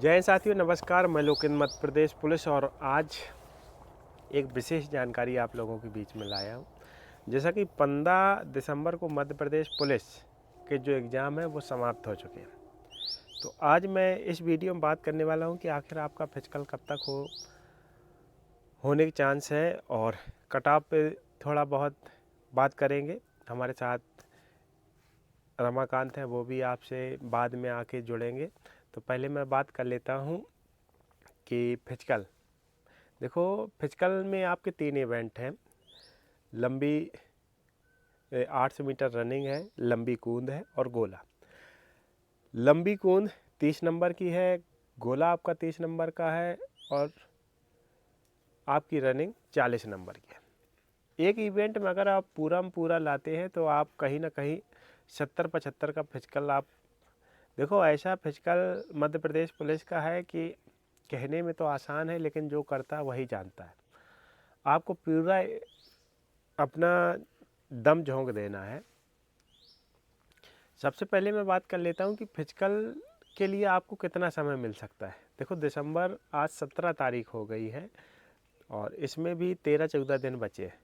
जय हिंद साथियों, नमस्कार। मैं लोकेंद्र मध्य प्रदेश पुलिस और आज एक विशेष जानकारी आप लोगों के बीच में लाया हूँ। जैसा कि 15 दिसंबर को मध्य प्रदेश पुलिस के जो एग्ज़ाम है वो समाप्त हो चुके हैं। तो आज मैं इस वीडियो में बात करने वाला हूँ कि आखिर आपका फिजिकल कब तक होने के चांस है, और कट ऑफ पे थोड़ा बहुत बात करेंगे। हमारे साथ रमाकांत हैं, वो भी आपसे बाद में आके जुड़ेंगे। तो पहले मैं बात कर लेता हूँ कि फिजिकल, देखो फिजिकल में आपके 3 इवेंट हैं। लंबी 800 मीटर रनिंग है, लंबी कूद है और गोला। लंबी कूद 30 नंबर की है, गोला आपका 30 नंबर का है और आपकी रनिंग 40 नंबर की है। एक इवेंट में अगर आप पूरा लाते हैं तो आप कहीं ना कहीं 70-75 का फिजिकल आप देखो। ऐसा फिजिकल मध्य प्रदेश पुलिस का है कि कहने में तो आसान है, लेकिन जो करता वही जानता है। आपको पूरा अपना दम झोंक देना है। सबसे पहले मैं बात कर लेता हूँ कि फिजिकल के लिए आपको कितना समय मिल सकता है। देखो दिसंबर आज 17 तारीख हो गई है और इसमें भी 13-14 दिन बचे हैं।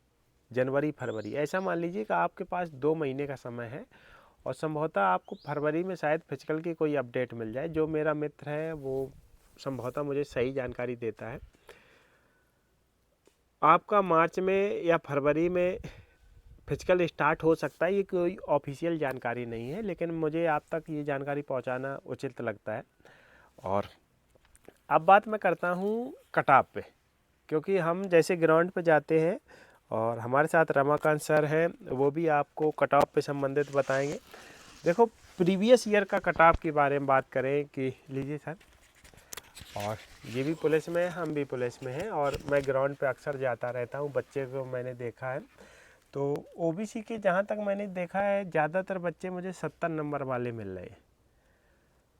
जनवरी फरवरी, ऐसा मान लीजिए कि आपके पास 2 महीने का समय है और संभवतः आपको फरवरी में शायद फिजिकल की कोई अपडेट मिल जाए। जो मेरा मित्र है वो संभवतः मुझे सही जानकारी देता है। आपका मार्च में या फरवरी में फिजिकल स्टार्ट हो सकता है। ये कोई ऑफिशियल जानकारी नहीं है, लेकिन मुझे आप तक ये जानकारी पहुंचाना उचित लगता है। और अब बात मैं करता हूँ कट ऑफ पे, क्योंकि हम जैसे ग्राउंड पे जाते हैं और हमारे साथ रमाकांत सर हैं, वो भी आपको कट ऑफ पे संबंधित बताएंगे। देखो प्रीवियस ईयर का कट ऑफ के बारे में बात करें कि लीजिए सर, और ये भी पुलिस में है, हम भी पुलिस में हैं और मैं ग्राउंड पे अक्सर जाता रहता हूँ। बच्चे को मैंने देखा है, तो ओबीसी के जहाँ तक मैंने देखा है ज़्यादातर बच्चे मुझे 70 नंबर वाले मिल रहे हैं।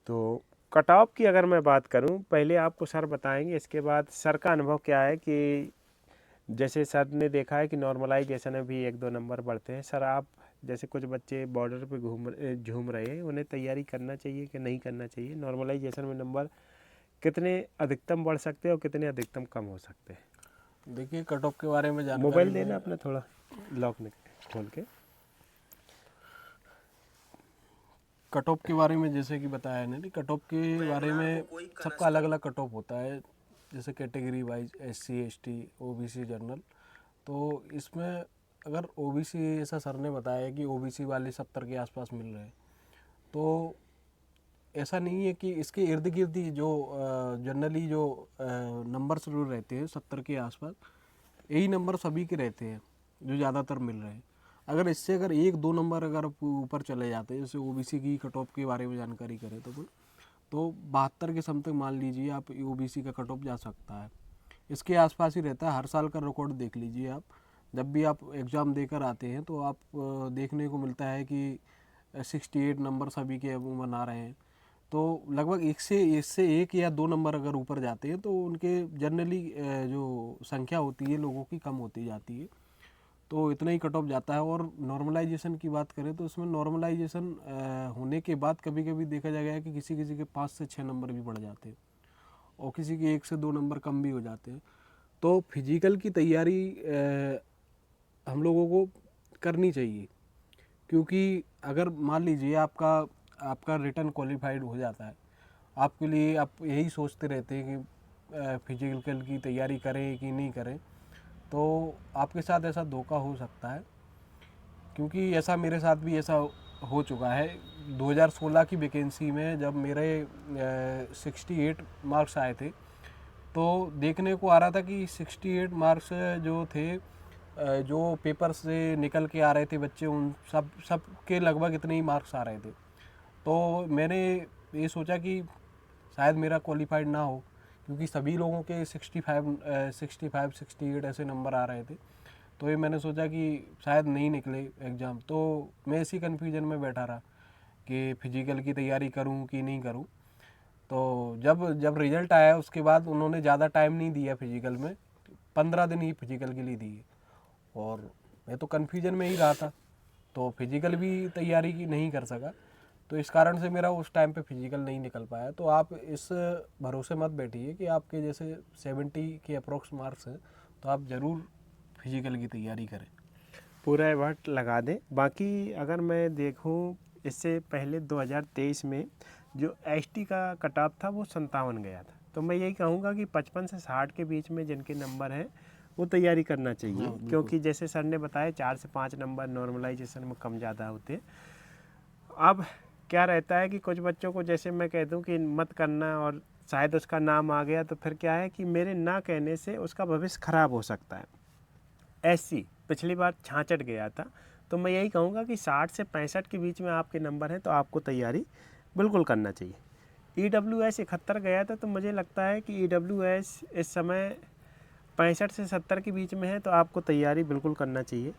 तो कट ऑफ की अगर मैं बात करूँ, पहले आपको सर बताएंगे, इसके बाद सर का अनुभव क्या है कि जैसे सर ने देखा है कि नॉर्मलाइजेशन में भी 1-2 नंबर बढ़ते हैं। सर आप जैसे कुछ बच्चे बॉर्डर पे झूम रहे हैं, उन्हें तैयारी करना चाहिए कि नहीं करना चाहिए? नॉर्मलाइजेशन में नंबर कितने अधिकतम बढ़ सकते हैं और कितने अधिकतम कम हो सकते हैं? देखिए, कट ऑफ के बारे में जानकारी मोबाइल देना में अपना थोड़ा लॉक में खोल के। कट ऑफ के बारे में जैसे कि बताया है ना, कट ऑफ के बारे में सबका अलग अलग कट ऑफ होता है। जैसे category wise SC ST OBC general. तो इसमें अगर ओबीसी, ऐसा सर ने बताया कि ओबीसी वाले 70 के आसपास मिल रहे हैं, तो ऐसा नहीं है कि इसके इर्द गिर्द ही जो जनरली जो नंबर जरूर रहते हैं 70 के आसपास, यही नंबर सभी के रहते हैं जो ज़्यादातर मिल रहे हैं। अगर इससे अगर 1-2 नंबर अगर ऊपर चले जाते हैं, जैसे ओबीसी की कट ऑफ के बारे में जानकारी करें तो 72 के समथिंग मान लीजिए आप, ओबीसी का कट ऑफ जा सकता है। इसके आसपास ही रहता है। हर साल का रिकॉर्ड देख लीजिए आप, जब भी आप एग्ज़ाम देकर आते हैं तो आप देखने को मिलता है कि 68 नंबर सभी के अब बना रहे हैं। तो लगभग इससे 1 या 2 नंबर अगर ऊपर जाते हैं तो उनके जनरली जो संख्या होती है लोगों की कम होती जाती है। तो इतना ही कट ऑफ जाता है। और नॉर्मलाइजेशन की बात करें तो इसमें नॉर्मलाइजेशन होने के बाद कभी कभी देखा जाएगा कि किसी किसी के 5 से 6 नंबर भी बढ़ जाते हैं और किसी के 1 से 2 नंबर कम भी हो जाते हैं। तो फिजिकल की तैयारी हम लोगों को करनी चाहिए, क्योंकि अगर मान लीजिए आपका आपका रिटर्न क्वालिफाइड हो जाता है, आपके लिए आप यही सोचते रहते हैं कि फिजिकल की तैयारी करें कि नहीं करें, तो आपके साथ ऐसा धोखा हो सकता है। क्योंकि ऐसा मेरे साथ भी ऐसा हो चुका है। 2016 की वैकेंसी में जब मेरे 68 मार्क्स आए थे, तो देखने को आ रहा था कि 68 मार्क्स जो थे, जो पेपर से निकल के आ रहे थे बच्चे, उन सब के लगभग इतने ही मार्क्स आ रहे थे। तो मैंने ये सोचा कि शायद मेरा क्वालिफाइड ना हो, क्योंकि सभी लोगों के 65 68 ऐसे नंबर आ रहे थे। तो ये मैंने सोचा कि शायद नहीं निकले एग्ज़ाम। तो मैं इसी कन्फ्यूजन में बैठा रहा कि फिजिकल की तैयारी करूं कि नहीं करूं। तो जब जब रिज़ल्ट आया उसके बाद उन्होंने ज़्यादा टाइम नहीं दिया फिजिकल में, 15 दिन ही फिजिकल के लिए दिए और मैं तो कन्फ्यूजन में ही रहा था, तो फिजिकल भी तैयारी की नहीं कर सका। तो इस कारण से मेरा उस टाइम पे फिजिकल नहीं निकल पाया। तो आप इस भरोसे मत बैठिए कि आपके जैसे 70 के अप्रोक्स मार्क्स हैं तो आप ज़रूर फिजिकल की तैयारी करें। पूरा एफर्ट लगा दें। बाकी अगर मैं देखूं, इससे पहले 2023 में जो एसटी का कट ऑफ था वो 57 गया था। तो मैं यही कहूँगा कि 55 से 60 के बीच में जिनके नंबर हैं वो तैयारी करना चाहिए। हाँ, बिल्कुल। क्योंकि जैसे सर ने बताया 4 से 5 नंबर नॉर्मलाइजेशन में कम ज़्यादा होते हैं। अब क्या रहता है कि कुछ बच्चों को जैसे मैं कह दूं कि मत करना और शायद उसका नाम आ गया, तो फिर क्या है कि मेरे ना कहने से उसका भविष्य खराब हो सकता है। ऐसी पिछली बार 66 गया था। तो मैं यही कहूँगा कि 60 से 65 के बीच में आपके नंबर हैं तो आपको तैयारी बिल्कुल करना चाहिए। EWS 71 गया था, तो मुझे लगता है कि EWS इस समय 65 से 70 के बीच में है, तो आपको तैयारी बिल्कुल करना चाहिए।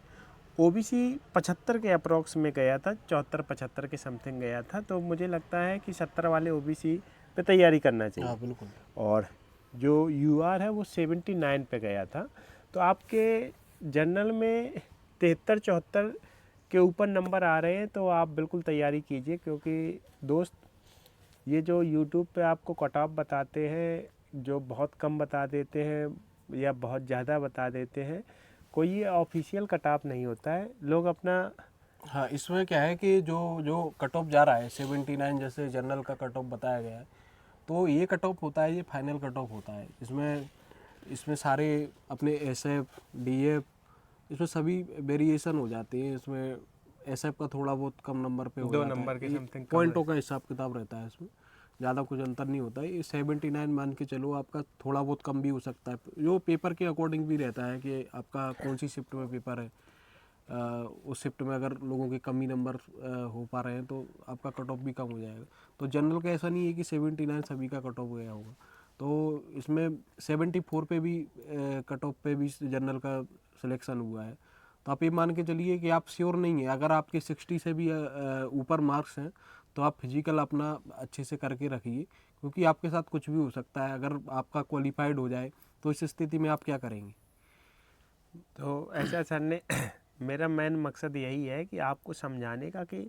OBC 75 के अप्रॉक्स में गया था, 74-75 के समथिंग गया था। तो मुझे लगता है कि 70 वाले OBC पे तैयारी करना चाहिए। हाँ, बिल्कुल। और जो UR है वो 79 पे गया था। तो आपके जनरल में 73-74 के ऊपर नंबर आ रहे हैं, तो आप बिल्कुल तैयारी कीजिए। क्योंकि दोस्त, ये जो YouTube पे आपको कट ऑफ बताते हैं, जो बहुत कम बता देते हैं या बहुत ज़्यादा बता देते हैं, कोई ये ऑफिशियल कट ऑफ नहीं होता है। लोग अपना हाँ, इसमें क्या है कि जो जो कट ऑफ जा रहा है 79 जैसे जनरल का कट ऑफ बताया गया है, तो ये कट ऑफ होता है, ये फाइनल कट ऑफ होता है। इसमें इसमें सारे अपने SF DF इसमें सभी वेरिएशन हो जाते हैं। इसमें SF का थोड़ा बहुत कम नंबर पे हो 2 जाता है, नंबर के ये समथिंग कम पॉइंटों का हिसाब किताब रहता है। इसमें ज़्यादा कुछ अंतर नहीं होता है। ये 79 मान के चलो, आपका थोड़ा बहुत कम भी हो सकता है। जो पेपर के अकॉर्डिंग भी रहता है कि आपका कौन सी शिफ्ट में पेपर है। उस शिफ्ट में अगर लोगों के कम ही नंबर हो पा रहे हैं तो आपका कट ऑफ भी कम हो जाएगा। तो जनरल का ऐसा नहीं है कि 79 सभी का कट ऑफ गया होगा। तो इसमें 74 पे भी कट ऑफ पे भी जनरल का सिलेक्शन हुआ है। तो आप ये मान के चलिए कि आप श्योर नहीं है, अगर आपके 60 से भी ऊपर मार्क्स हैं तो आप फिजिकल अपना अच्छे से करके रखिए। क्योंकि आपके साथ कुछ भी हो सकता है। अगर आपका क्वालिफाइड हो जाए तो इस स्थिति में आप क्या करेंगे? तो ऐसा सर ने मेरा मेन मकसद यही है कि आपको समझाने का कि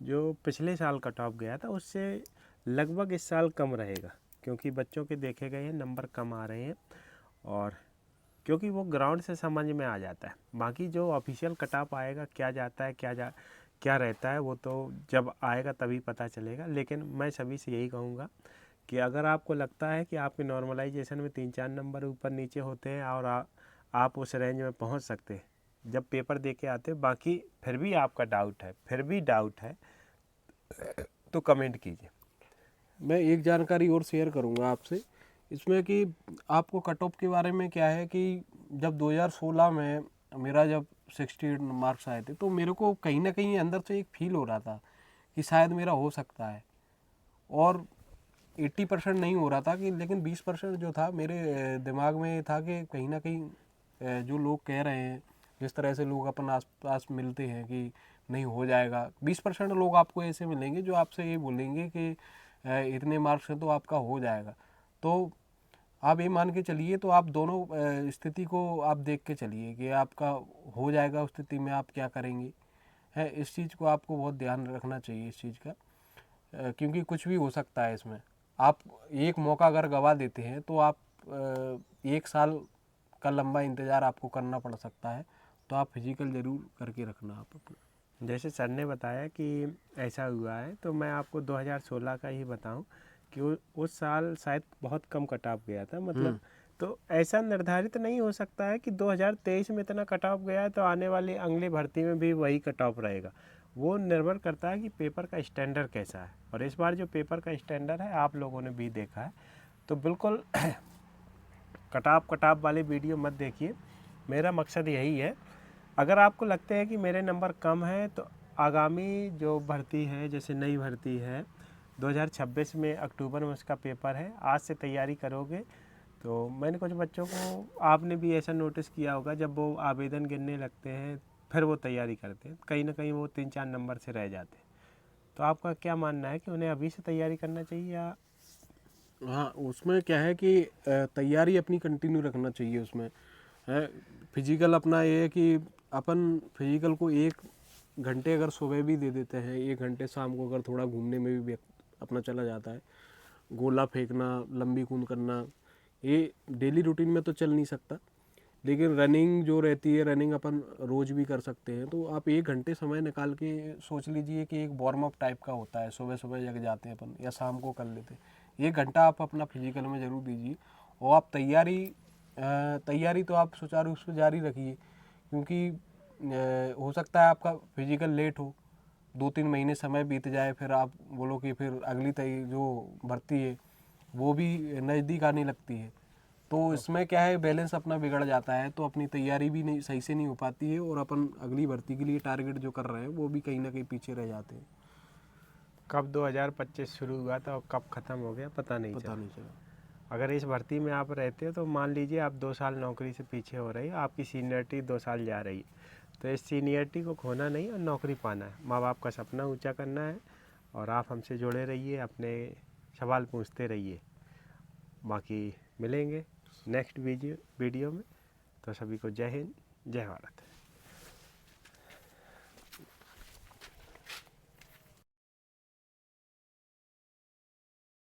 जो पिछले साल कट ऑफ गया था उससे लगभग इस साल कम रहेगा। क्योंकि बच्चों के देखे गए हैं नंबर कम आ रहे हैं, और क्योंकि वो ग्राउंड से समझ में आ जाता है। बाकी जो ऑफिशियल कट ऑफ आएगा, क्या जाता है क्या रहता है, वो तो जब आएगा तभी पता चलेगा। लेकिन मैं सभी से यही कहूँगा कि अगर आपको लगता है कि आपके नॉर्मलाइजेशन में 3-4 नंबर ऊपर नीचे होते हैं और आप उस रेंज में पहुंच सकते हैं जब पेपर दे के आते, बाकी फिर भी आपका डाउट है तो कमेंट कीजिए। मैं एक जानकारी और शेयर करूंगा आपसे इसमें कि आपको कट ऑफ के बारे में क्या है कि जब 2016 में मेरा जब 60 मार्क्स आए थे तो मेरे को कहीं ना कहीं अंदर से एक फील हो रहा था कि शायद मेरा हो सकता है। और 80% नहीं हो रहा था कि, लेकिन 20% जो था मेरे दिमाग में था कि कहीं ना कहीं जो लोग कह रहे हैं, जिस तरह से लोग अपन आसपास मिलते हैं कि नहीं हो जाएगा, 20% लोग आपको ऐसे मिलेंगे जो आपसे ये बोलेंगे कि इतने मार्क्स हैं तो आपका हो जाएगा। तो आप ये मान के चलिए, तो आप दोनों स्थिति को आप देख के चलिए कि आपका हो जाएगा, उस स्थिति में आप क्या करेंगे। है, इस चीज़ को आपको बहुत ध्यान रखना चाहिए इस चीज़ का, क्योंकि कुछ भी हो सकता है इसमें। आप एक मौका अगर गवा देते हैं तो आप 1 साल का लंबा इंतज़ार आपको करना पड़ सकता है। तो आप फिजिकल ज़रूर करके रखना आप अपना। जैसे सर ने बताया कि ऐसा हुआ है, तो मैं आपको 2016 का ही बताऊं कि उस साल शायद बहुत कम कट ऑफ गया था, मतलब। तो ऐसा निर्धारित नहीं हो सकता है कि 2023 में इतना कट ऑफ गया है तो आने वाली अगली भर्ती में भी वही कट ऑफ रहेगा। वो निर्भर करता है कि पेपर का स्टैंडर्ड कैसा है। और इस बार जो पेपर का स्टैंडर्ड है आप लोगों ने भी देखा है, तो बिल्कुल कट ऑफ वाली वीडियो मत देखिए। मेरा मकसद यही है, अगर आपको लगते हैं कि मेरे नंबर कम हैं तो आगामी जो भर्ती है, जैसे नई भर्ती है 2026 में अक्टूबर में उसका पेपर है, आज से तैयारी करोगे तो मैंने कुछ बच्चों को, आपने भी ऐसा नोटिस किया होगा, जब वो आवेदन गिनने लगते हैं फिर वो तैयारी करते हैं, कहीं ना कहीं वो 3-4 नंबर से रह जाते हैं। तो आपका क्या मानना है कि उन्हें अभी से तैयारी करना चाहिए या? हाँ, उसमें क्या है कि तैयारी अपनी कंटिन्यू रखना चाहिए उसमें। है, फिजिकल अपना ये है कि अपन फिजिकल को एक घंटे अगर सुबह भी दे देते हैं, 1 घंटे शाम को अगर थोड़ा घूमने में भी अपना चला जाता है, गोला फेंकना, लंबी कूद करना, ये डेली रूटीन में तो चल नहीं सकता, लेकिन रनिंग जो रहती है, रनिंग अपन रोज़ भी कर सकते हैं। तो आप 1 घंटे समय निकाल के सोच लीजिए कि एक वार्म अप टाइप का होता है, सुबह सुबह जग जाते हैं अपन या शाम को कर लेते हैं, 1 घंटा आप अपना फिजिकल में ज़रूर दीजिए। और आप तैयारी तो आप सुचारू रूप से जारी रखिए, क्योंकि हो सकता है आपका फिजिकल लेट हो, 2-3 महीने समय बीत जाए, फिर आप बोलो कि फिर अगली जो भर्ती है वो भी नज़दीक आने लगती है, तो इसमें क्या है, बैलेंस अपना बिगड़ जाता है, तो अपनी तैयारी भी नहीं सही से नहीं हो पाती है, और अपन अगली भर्ती के लिए टारगेट जो कर रहे हैं वो भी कहीं ना कहीं पीछे रह जाते हैं। कब 2025 शुरू हुआ था और कब ख़त्म हो गया पता नहीं पता चला। नहीं चला। अगर इस भर्ती में आप रहते हो तो मान लीजिए आप 2 साल नौकरी से पीछे हो रही हो, आपकी सीनियरिटी 2 साल जा रही है, तो इस सीनियरिटी को खोना नहीं और नौकरी पाना है, माँ बाप का सपना ऊंचा करना है। और आप हमसे जुड़े रहिए, अपने सवाल पूछते रहिए। बाकी मिलेंगे नेक्स्ट वीडियो में। तो सभी को जय हिंद, जय भारत।